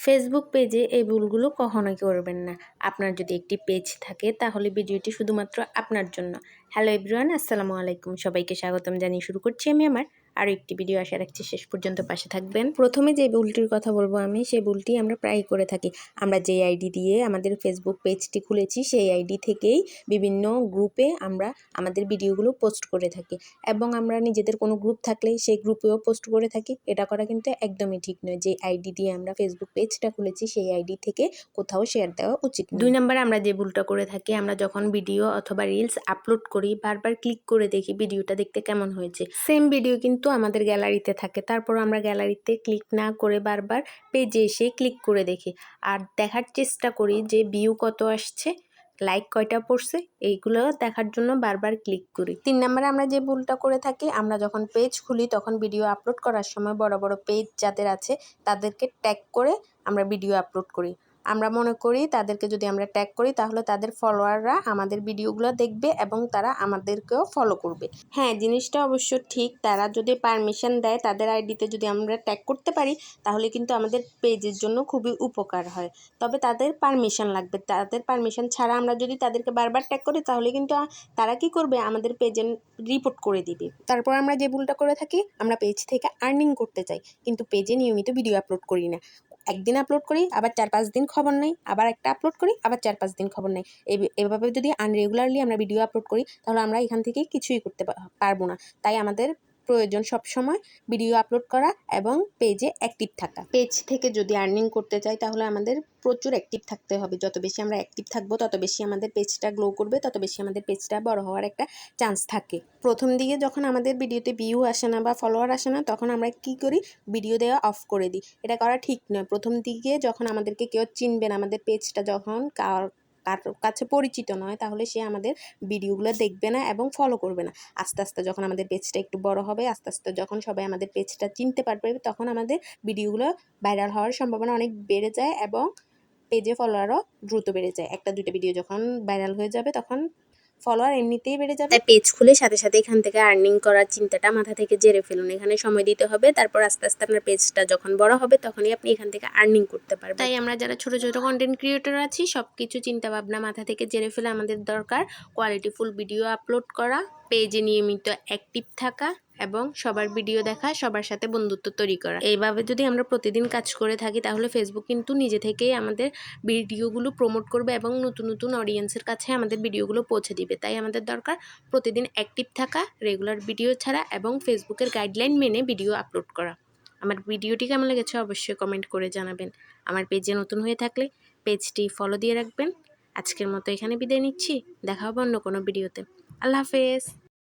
Facebook পেজে এই ভুলগুলো কখনোই করবেন না। আপনার যদি একটি পেজ থাকে তাহলে ভিডিওটি শুধুমাত্র আপনার জন্য। হ্যালো এভরিওয়ান, আসসালামু আলাইকুম। সবাইকে স্বাগতম জানিয়ে শুরু করছি আমি আমার আরও একটি ভিডিও। আশা রাখছি শেষ পর্যন্ত পাশে থাকবেন। প্রথমে যে ভুলটির কথা বলবো আমি, সেই ভুলটি আমরা প্রায়ই করে থাকি। আমরা যে আইডি দিয়ে আমাদের ফেসবুক পেজটি খুলেছি সেই আইডি থেকেই বিভিন্ন গ্রুপে আমরা আমাদের ভিডিওগুলো পোস্ট করে থাকি, এবং আমরা নিজেদের কোনো গ্রুপ থাকলে সেই গ্রুপেও পোস্ট করে থাকি। এটা করা কিন্তু একদমই ঠিক নয়। যে আইডি দিয়ে আমরা ফেসবুক পেজটা খুলেছি সেই আইডি থেকে কোথাও শেয়ার দেওয়া উচিত নয়। 2 নম্বরে আমরা যে ভুলটা করে থাকি, আমরা যখন ভিডিও অথবা রিলস আপলোড করি বারবার ক্লিক করে দেখি ভিডিওটা দেখতে কেমন হয়েছে। সেম ভিডিও কিন্তু আমাদের গ্যালারিতে থাকে, তারপর আমরা গ্যালারিতে ক্লিক না করে বারবার পেজে এসে ক্লিক করে দেখি আর দেখার চেষ্টা করি যে ভিউ কত আসছে, লাইক কয়টা পড়ছে, এইগুলো দেখার জন্য বারবার ক্লিক করি। 3 নম্বরে আমরা যে ভুলটা করে থাকি, আমরা যখন পেজ খুলি তখন ভিডিও আপলোড করার সময় বড় বড় পেজ যাদের আছে তাদেরকে ট্যাগ করে আমরা ভিডিও আপলোড করি। আমরা মনে করি তাদেরকে যদি আমরা ট্যাগ করি তাহলে তাদের ফলোয়াররা আমাদের ভিডিওগুলো দেখবে এবং তারা আমাদেরকেও ফলো করবে। হ্যাঁ, জিনিসটা অবশ্য ঠিক। তারা যদি পারমিশন দেয়, তাদের আইডিতে যদি আমরা ট্যাগ করতে পারি তাহলে কিন্তু আমাদের পেজের জন্য খুবই উপকার হয়। তবে তাদের পারমিশন লাগবে। তাদের পারমিশন ছাড়া আমরা যদি তাদেরকে বারবার ট্যাগ করি তাহলে কিন্তু তারা কি করবে, আমাদের পেজে রিপোর্ট করে দিবে। তারপর আমরা যে ভুলটা করে থাকি, আমরা পেজ থেকে আর্নিং করতে চাই কিন্তু পেজে নিয়মিত ভিডিও আপলোড করি না। একদিন আপলোড করি, আবার 4-5 দিন খবর নেই, আবার একটা আপলোড করি, আবার 4-5 দিন খবর নেই। এভাবে যদি আনরেগুলারলি আমরা ভিডিও আপলোড করি তাহলে আমরা এখান থেকে কিছুই করতে পারবো না। তাই আমাদের প্রয়োজন সবসময় ভিডিও আপলোড করা এবং পেজে অ্যাক্টিভ থাকা। পেজ থেকে যদি আর্নিং করতে চাই তাহলে আমাদের প্রচুর অ্যাক্টিভ থাকতে হবে। যত বেশি আমরা অ্যাক্টিভ থাকবো তত বেশি আমাদের পেজটা গ্লো করবে, তত বেশি আমাদের পেজটা বড় হওয়ার একটা চান্স থাকে। প্রথম দিকে যখন আমাদের ভিডিওতে ভিউ আসে না বা ফলোয়ার আসে না, তখন আমরা কি করি, ভিডিও দেওয়া অফ করে দিই। এটা করা ঠিক নয়। প্রথম দিকে যখন আমাদেরকে কেউ চিনবে না, আমাদের পেজটা যখন কার কাছে পরিচিত নয়, তাহলে সে আমাদের ভিডিওগুলো দেখবে না এবং ফলো করবে না। আস্তে আস্তে যখন আমাদের পেজটা একটু বড় হবে, আস্তে আস্তে যখন সবাই আমাদের পেজটা চিনতে পারবে, তখন আমাদের ভিডিওগুলো ভাইরাল হওয়ার সম্ভাবনা অনেক বেড়ে যায় এবং পেজে ফলোয়ারও দ্রুত বেড়ে যায়। 1-2টা ভিডিও যখন ভাইরাল হয়ে যাবে তখন ফলোয়ার এমনিতেই বেড়ে যাবে। তাই পেজ খুলে সাথে সাথে এখান থেকে আর্নিং করার চিন্তাটা মাথা থেকে জেরে ফেলুন। এখানে সময় দিতে হবে, তারপর আস্তে আস্তে আপনার পেজটা যখন বড় হবে তখনই আপনি এখান থেকে আর্নিং করতে পারবেন। তাই আমরা যারা ছোট ছোট কন্টেন্ট ক্রিয়েটর আছি, সবকিছু চিন্তা ভাবনা মাথা থেকে জেরে ফেলে আমাদের দরকার কোয়ালিটিফুল ভিডিও আপলোড করা, পেজে নিয়মিত অ্যাক্টিভ থাকা এবং সবার ভিডিও দেখা, সবার সাথে বন্ধুত্ব তৈরি করা। এইভাবে যদি আমরা প্রতিদিন কাজ করে থাকি তাহলে ফেসবুক কিন্তু নিজে থেকেই আমাদের ভিডিওগুলো প্রমোট করবে এবং নতুন নতুন অডিয়েন্সের কাছে আমাদের ভিডিওগুলো পৌঁছে দিবে। তাই আমাদের দরকার প্রতিদিন অ্যাক্টিভ থাকা, রেগুলার ভিডিও ছাড়া এবং ফেসবুকের গাইডলাইন মেনে ভিডিও আপলোড করা। আমার ভিডিওটি কেমন লেগেছে অবশ্যই কমেন্ট করে জানাবেন। আমার পেজে নতুন হয়ে থাকলে পেজটি ফলো দিয়ে রাখবেন। আজকের মতো এখানে বিদায় নিচ্ছি। দেখা হবে অন্য কোনো ভিডিওতে। আল্লাহ হাফেজ।